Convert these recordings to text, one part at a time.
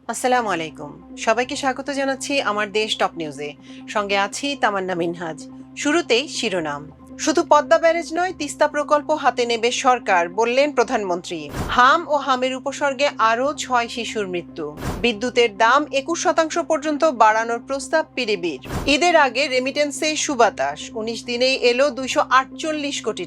আসসালামু আলাইকুম। সবাইকে স্বাগত জানাচ্ছি আমার দেশ টপ নিউজে। সঙ্গে আছি তামান্না মিনহাজ। শুরুতেই শিরোনাম। শুধু পদ্মা ব্যারেজ নয়, তিস্তা প্রকল্প হাতে নেবে সরকার, বললেন প্রধানমন্ত্রী। হাম ও হামের উপসর্গে আরও 6 শিশুর মৃত্যু। বিদ্যুতের দাম 21% পর্যন্ত বাড়ানোর প্রস্তাব পিডিবির। ঈদের আগে রেমিটেন্সে সুবাতাস, 19 দিনেই এলো $248 কোটি।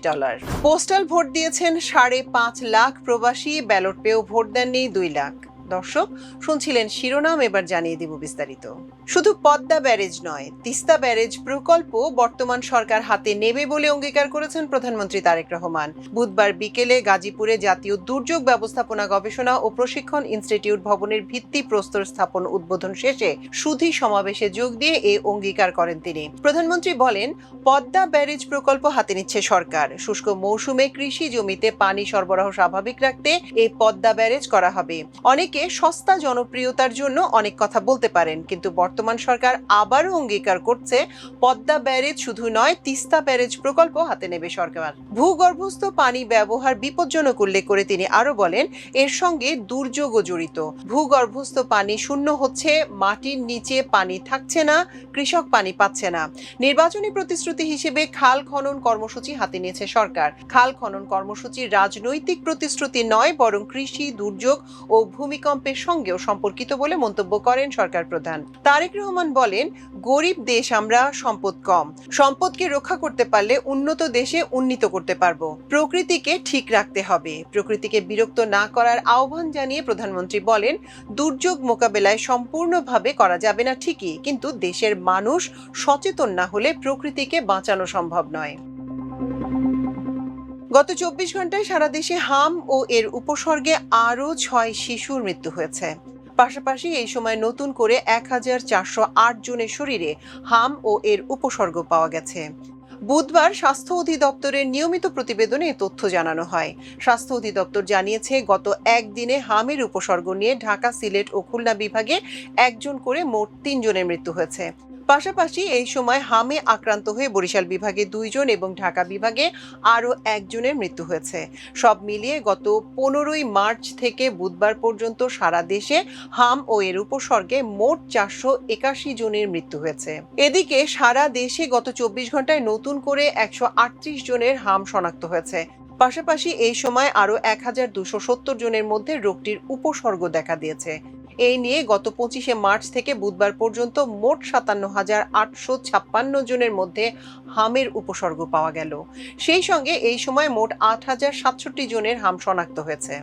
পোস্টাল ভোট দিয়েছেন 5.5 লাখ প্রবাসী, ব্যালট পেয়েও ভোট দেননি 2 লাখ। দর্শক, শুনছিলেন শিরোনাম, এবার জানিয়ে দিব বিস্তারিত। শুধু পদ্মা ব্যারেজ নয়, তিস্তা ব্যারেজ প্রকল্প বর্তমান সরকার হাতে নেবে বলে অঙ্গীকার করেছেন প্রধানমন্ত্রী তারেক রহমান। বুধবার বিকেলে গাজীপুরে জাতীয় দুর্যোগ ব্যবস্থাপনা গবেষণা ও প্রশিক্ষণ ইনস্টিটিউট ভবনের ভিত্তি প্রস্তর স্থাপন উদ্বোধন শেষে সুধী সমাবেশে যোগ দিয়ে এই অঙ্গীকার করেন তিনি। প্রধানমন্ত্রী বলেন, পদ্মা ব্যারেজ প্রকল্প হাতে নিচ্ছে সরকার। শুষ্ক মৌসুমে কৃষি জমিতে পানি সরবরাহ স্বাভাবিক রাখতে এই পদ্মা ব্যারেজ করা হবে। অনেকে সস্তা জনপ্রিয়তার জন্য অনেক কথা বলতে পারেন, কিন্তু বর্তমান সরকার আবারও অঙ্গীকার করছে পদ্মা ব্যারেজ শুধু নয়, তিস্তা ব্যারেজ প্রকল্প হাতে নেবে সরকার। ভূগর্ভস্থ পানি ব্যবহার বিপজ্জনক উল্লেখ করে তিনি আরো বলেন, এর সঙ্গে দুর্যোগও জড়িত। ভূগর্ভস্থ পানি শূন্য হচ্ছে, মাটির নিচে পানি থাকছে না, কৃষক পানি পাচ্ছে না। নির্বাচনী প্রতিশ্রুতি হিসেবে খাল খনন কর্মসূচি হাতে নিয়েছে সরকার। খাল খনন কর্মসূচি রাজনৈতিক প্রতিশ্রুতি নয়, বরং কৃষি, দুর্যোগ ও ভূমিকম্পের সঙ্গেও সম্পর্কিত বলে মন্তব্য করেন সরকার প্রধান। তারেক রহমান বলেন, গরিব দেশ আমরা, সম্পদ কম। সম্পদকে রক্ষা করতে পারলে উন্নত দেশে উন্নীত করতে পারবো। প্রকৃতিকে ঠিক রাখতে হবে, প্রকৃতিকে বিরক্ত না করার আহ্বান জানিয়ে প্রধানমন্ত্রী বলেন, দুর্যোগ মোকাবেলায় সম্পূর্ণভাবে করা যাবে না ঠিকই, কিন্তু দেশের মানুষ সচেতন না হলে প্রকৃতিকে বাঁচানো সম্ভব নয়। গত 24 ঘন্টায় সারা দেশে হাম ও এর উপসর্গে আরও 6 শিশুর মৃত্যু হয়েছে। পাশাপাশি এই সময় নতুন করে 1408 জনের শরীরে হাম ও এর উপসর্গ পাওয়া গেছে। বুধবার স্বাস্থ্য অধিদপ্তরের নিয়মিত প্রতিবেদনে তথ্য জানানো হয়। স্বাস্থ্য অধিদপ্তর জানিয়েছে, গত একদিনে হামের উপসর্গ নিয়ে ঢাকা, সিলেট ও খুলনা বিভাগে 1 জন করে মোট 3 জনের মৃত্যু হয়েছে। পাশাপাশি এই সময় হামে আক্রান্ত হয়ে বরিশাল বিভাগে 2 জন এবং ঢাকা বিভাগে আরও 1 জনের মৃত্যু হয়েছে। সব মিলিয়ে গত 15ই মার্চ থেকে বুধবার পর্যন্ত সারা দেশে হাম ও এর উপসর্গে মোট 481 জনের মৃত্যু হয়েছে। এদিকে সারা দেশে গত 24 ঘন্টায় নতুন করে 138 জনের হাম শনাক্ত হয়েছে। পাশাপাশি এই সময় আরও 1270 জনের মধ্যে রোগটির উপসর্গ দেখা দিয়েছে। এই নিয়ে গত 25শে মার্চ থেকে বুধবার পর্যন্ত মোট 57,856 জনের মধ্যে হামের উপসর্গ পাওয়া গেল। সেই সঙ্গে এই সময় মোট 8,067 জনের হাম শনাক্ত হয়েছে।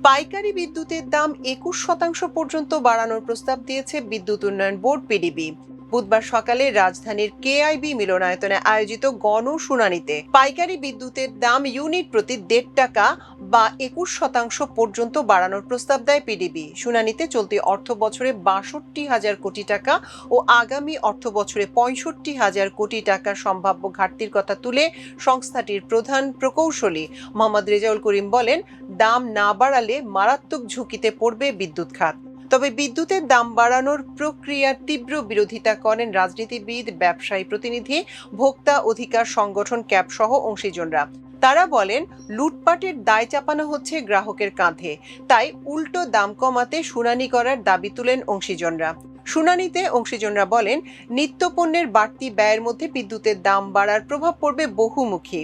পাইকারি বিদ্যুতের দাম 21% পর্যন্ত বাড়ানোর প্রস্তাব দিয়েছে বিদ্যুৎ উন্নয়ন বোর্ড পিডিবি। বুধবার সকালে রাজধানীর কেআইবি মিলনায়তনে আয়োজিত গণশুনানিতে পাইকারি বিদ্যুতের দাম ইউনিট প্রতি 1.5 টাকা বা 21% পর্যন্ত বাড়ানোর প্রস্তাব দেয় পিডিবি। শুনানিতে চলতি অর্থ বছরে 62,000 কোটি টাকা ও আগামী অর্থ বছরে 65,000 কোটি টাকার সম্ভাব্য ঘাটতির কথা তুলে সংস্থাটির প্রধান প্রকৌশলী মোহাম্মদ রেজাউল করিম বলেন, দাম না বাড়ালে মারাত্মক ঝুঁকিতে পড়বে বিদ্যুৎ খাত। তবে বিদ্যুতের দাম বাড়ানোর প্রক্রিয়ার তীব্র বিরোধিতা করেন রাজনীতিবিদ, ব্যবসায়ী প্রতিনিধি, ভোক্তা অধিকার সংগঠন ক্যাব সহ অংশীজনরা। তারা বলেন, লুটপাটের দায় চাপানো হচ্ছে গ্রাহকের কাঁধে, তাই উল্টো দাম কমাতে শুনানি করার দাবি তুলেন অংশীজনরা। শুনানিতে অংশীজনরা বলেন, নিত্যপণ্যের বাড়তি ব্যয়ের মধ্যে বিদ্যুতের দাম বাড়ার প্রভাব পড়বে বহুমুখী।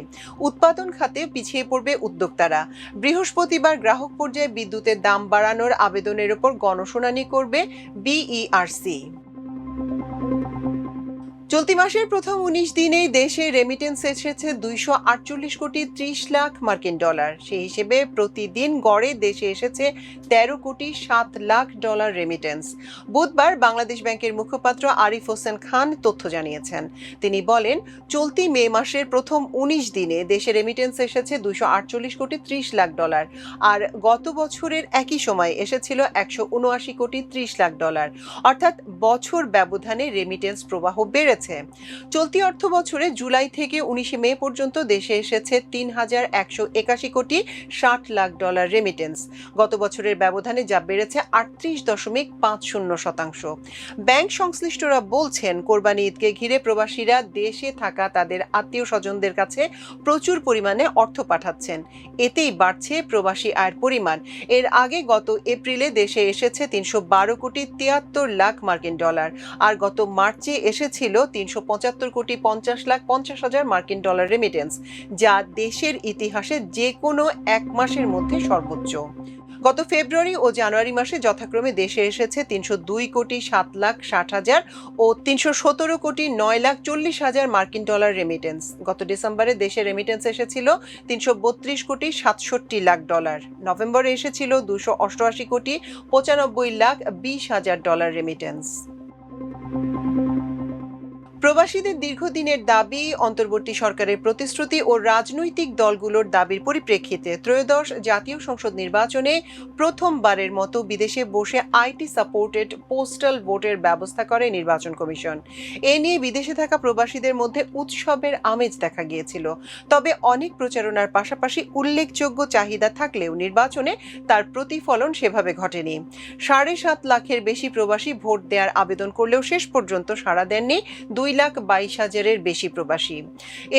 উৎপাদন খাতে পিছিয়ে পড়বে উদ্যোক্তারা। বৃহস্পতিবার গ্রাহক পর্যায়ে বিদ্যুতের দাম বাড়ানোর আবেদনের ওপর গণশুনানি করবে বিইআরসি। চলতি মাসের প্রথম 19 দিনেই দেশে রেমিটেন্স এসেছে $248,30,00,000 সেই হিসেবে প্রতিদিন গড়ে দেশে এসেছে $13,07,00,000 রেমিটেন্স। বুধবার বাংলাদেশ ব্যাংকের মুখপাত্র আরিফ হোসেন খান তথ্য জানিয়েছেন। তিনি বলেন, চলতি মে মাসের প্রথম 19 দিনে দেশে রেমিটেন্স এসেছে $248,30,00,000 আর গত বছরের একই সময় এসেছিল $179,30,00,000। অর্থাৎ বছর ব্যবধানে রেমিটেন্স প্রবাহ বেড়েছে। হয়েছে। চলতি অর্থ বছরে জুলাই থেকে 19 মে পর্যন্ত দেশে এসেছে ৩,১৮১ কোটি ৬০ লাখ ডলার রেমিটেন্স। গত বছরের ব্যবধানে যা বেড়েছে ৩৮.৫০%। ব্যাংক সংশ্লিষ্টরা বলছেন, কোরবানি ঈদকে ঘিরে প্রবাসীরা দেশে থাকা তাদের আত্মীয় স্বজনদের কাছে প্রচুর পরিমাণে অর্থ পাঠাচ্ছেন। এতেই বাড়ছে প্রবাসী আয়ের পরিমাণ। এর আগে গত এপ্রিলে দেশে এসেছে ৩১২ কোটি ৭৩ লাখ মার্কিন ডলার, আর গত মার্চে এসেছিল ৩৭৫ কোটি ৫০ লাখ ৫০ হাজার মার্কিন ডলার রেমিটেন্স, যা দেশের ইতিহাসে যে কোনো এক মাসের মধ্যে সর্বোচ্চ। গত ফেব্রুয়ারি ও জানুয়ারি মাসে যথাক্রমে দেশে এসেছে ৩০২ কোটি ৭ লাখ ৬০ হাজার ও ৩১৭ কোটি ৯ লাখ ৪০ হাজার মার্কিন ডলার রেমিটেন্স। গত ডিসেম্বরে দেশে রেমিটেন্স এসেছিল ৩৩২ কোটি ৬৭ লাখ ডলার। নভেম্বরে এসেছিল ২৮৮ কোটি ৯৫ লাখ ২০ হাজার ডলার রেমিটেন্স। প্রবাসীদের দীর্ঘদিনের দাবি, অন্তর্বর্তী সরকারের প্রতিশ্রুতি ও রাজনৈতিক দলগুলোর দাবির পরিপ্রেক্ষিতে ত্রয়োদশ জাতীয় সংসদ নির্বাচনে প্রথমবারের মতো বিদেশে বসে আইটি সাপোর্টেড পোস্টাল ভোটের ব্যবস্থা করে নির্বাচন কমিশন। এ নিয়ে বিদেশে থাকা প্রবাসীদের মধ্যে উৎসবের আমেজ দেখা গিয়েছিল। তবে অনেক প্রচারণার পাশাপাশি উল্লেখযোগ্য চাহিদা থাকলেও নির্বাচনে তার প্রতিফলন সেভাবে ঘটেনি। ৭.৫ লাখের বেশি প্রবাসী ভোট দেওয়ার আবেদন করলেও শেষ পর্যন্ত সাড়া দেননি ২,২২,০০০-এর বেশি প্রবাসী।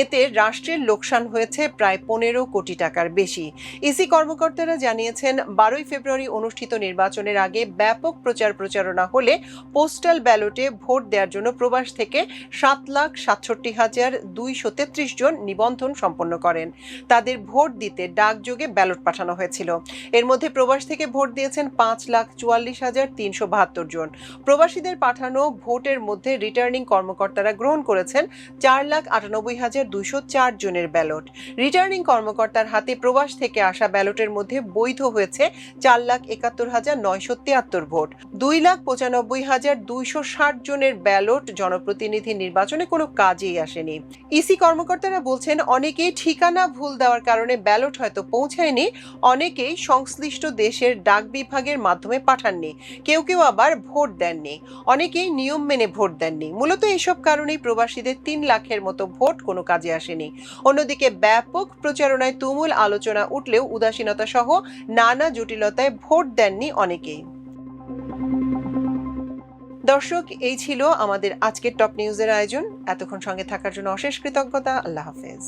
এতে রাষ্ট্রের লোকসান হয়েছে প্রায় ১৫ কোটি টাকার বেশি। ইসি কর্মকর্তারা জানিয়েছেন, ১২ ফেব্রুয়ারি অনুষ্ঠিত নির্বাচনের আগে ব্যাপক প্রচারণা হলে পোস্টাল ব্যালটে ভোট দেওয়ার জন্য প্রবাস থেকে ৭,৬৭,২৩৩ জন নিবন্ধন সম্পন্ন করেন। তাদের ভোট দিতে ডাকযোগে ব্যালট পাঠানো হয়েছিল। এর মধ্যে প্রবাস থেকে ভোট দিয়েছেন ৫,৪৪,৩৭২ জন। প্রবাসীদের পাঠানো ভোটের মধ্যে রিটার্নিং কর্মকর্তারা গ্রহণ করেছেন ৪,৯৮,২০৪ জনের ব্যালট। রিটার্নিং কর্মকর্তার হাতে প্রবাস থেকে আসা ব্যালটের মধ্যে বৈধ হয়েছে ৪,৭১,৯৭৩ ভোট। ২,৯৫,২৬০ জনের ব্যালট জনপ্রতিনিধি নির্বাচনে কোনো কাজেই আসেনি। ইসি কর্মকর্তারা বলছেন, অনেকেই ঠিকানা ভুল দেওয়ার কারণে ব্যালট হয়তো পৌঁছায়নি, অনেকেই সংশ্লিষ্ট দেশের ডাক বিভাগের মাধ্যমে পাঠাননি, কেউ আবার ভোট দেননি, অনেকেই নিয়ম মেনে ভোট দেননি। মূলত এসব কারণেই প্রবাসীদের ৩ লাখের মতো ভোট কোনো কাজে আসেনি। অন্যদিকে ব্যাপক প্রচারণায় তুমুল আলোচনা উঠলেও উদাসীনতা সহ নানা জটিলতায় ভোট দেননি অনেকেই। দর্শক, এই ছিল আমাদের আজকের টপ নিউজের আয়োজন। এতক্ষণ সঙ্গে থাকার জন্য অশেষ কৃতজ্ঞতা। আল্লাহ হাফেজ।